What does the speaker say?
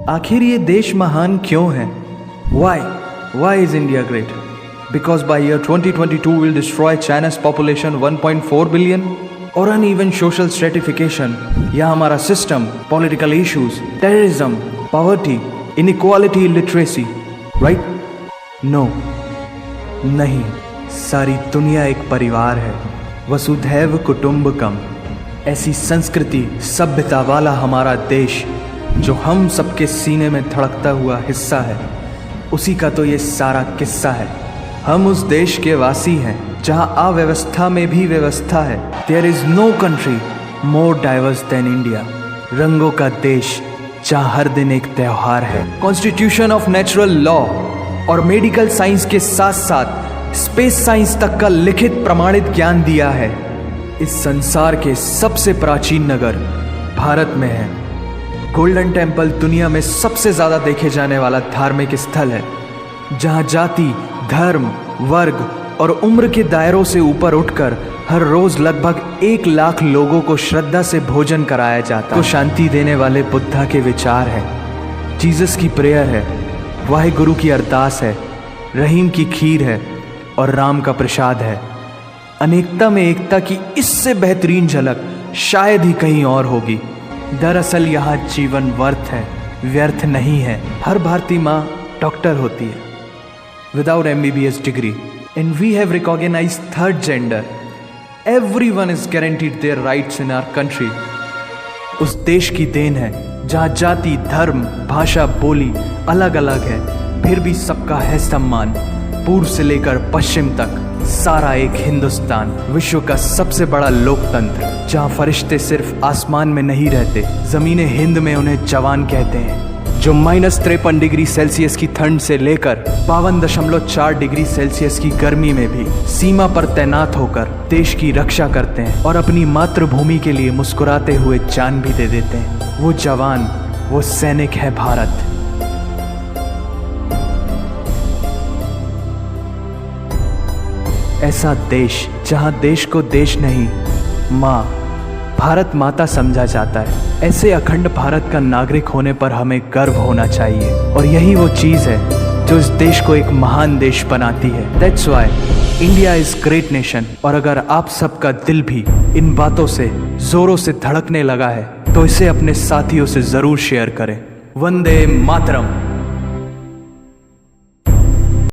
आखिर ये देश महान क्यों है? Why is India great? Because by year 2022 we'll destroy China's population 1.4 billion? और uneven social stratification या हमारा system, political issues, terrorism, poverty, inequality, illiteracy, right? No, नहीं, सारी दुनिया एक परिवार है, वसुधैव कुटुंबकम। ऐसी संस्कृति, सभ्यता वाला हमारा देश जो हम सबके सीने में धड़कता हुआ हिस्सा है, उसी का तो ये सारा किस्सा है। हम उस देश के वासी हैं जहां अव्यवस्था में भी व्यवस्था है। There is no country more diverse than India. रंगों का देश जहां हर दिन एक त्योहार है। कॉन्स्टिट्यूशन ऑफ नेचुरल लॉ और मेडिकल साइंस के साथ साथ स्पेस साइंस तक का लिखित प्रमाणित ज्ञान दिया है। इस संसार के सबसे प्राचीन नगर भारत में है। गोल्डन टेम्पल दुनिया में सबसे ज्यादा देखे जाने वाला धार्मिक स्थल है, जहां जाति, धर्म, वर्ग और उम्र के दायरों से ऊपर उठकर हर रोज लगभग 1 लाख लोगों को श्रद्धा से भोजन कराया जाता है। को शांति देने वाले बुद्धा के विचार है, जीसस की प्रेयर है, वाहिगुरु की अरदास है, रहीम की खीर है और राम का प्रसाद है। अनेकता में एकता की इससे बेहतरीन झलक शायद ही कहीं और होगी। दरअसल यहाँ जीवन वर्थ है, व्यर्थ नहीं है। हर भारतीय माँ डॉक्टर होती है without MBBS degree, and we have recognized third gender. Everyone is guaranteed their rights in our country. उस देश की देन है जहाँ जाति, धर्म, भाषा, बोली अलग अलग है, फिर भी सबका है सम्मान। पूर्व से लेकर पश्चिम तक सारा एक हिंदुस्तान, विश्व का सबसे बड़ा लोकतंत्र, जहाँ फरिश्ते सिर्फ आसमान में नहीं रहते, जमीने हिंद में उन्हें जवान कहते हैं, जो -53 डिग्री सेल्सियस की ठंड से लेकर 52.4 डिग्री सेल्सियस की गर्मी में भी सीमा पर तैनात होकर देश की रक्षा करते हैं और अपनी मातृभूमि के लिए मुस्कुराते हुए जान भी दे देते हैं। वो जवान, वो सैनिक है भारत। ऐसा देश जहां देश को देश नहीं, माँ, भारत माता समझा जाता है। ऐसे अखंड भारत का नागरिक होने पर हमें गर्व होना चाहिए, और यही वो चीज है जो इस देश को एक महान देश बनाती है। That's why India is great nation. और अगर आप सबका दिल भी इन बातों से जोरों से धड़कने लगा है तो इसे अपने साथियों से जरूर शेयर करें। वंदे मातरम।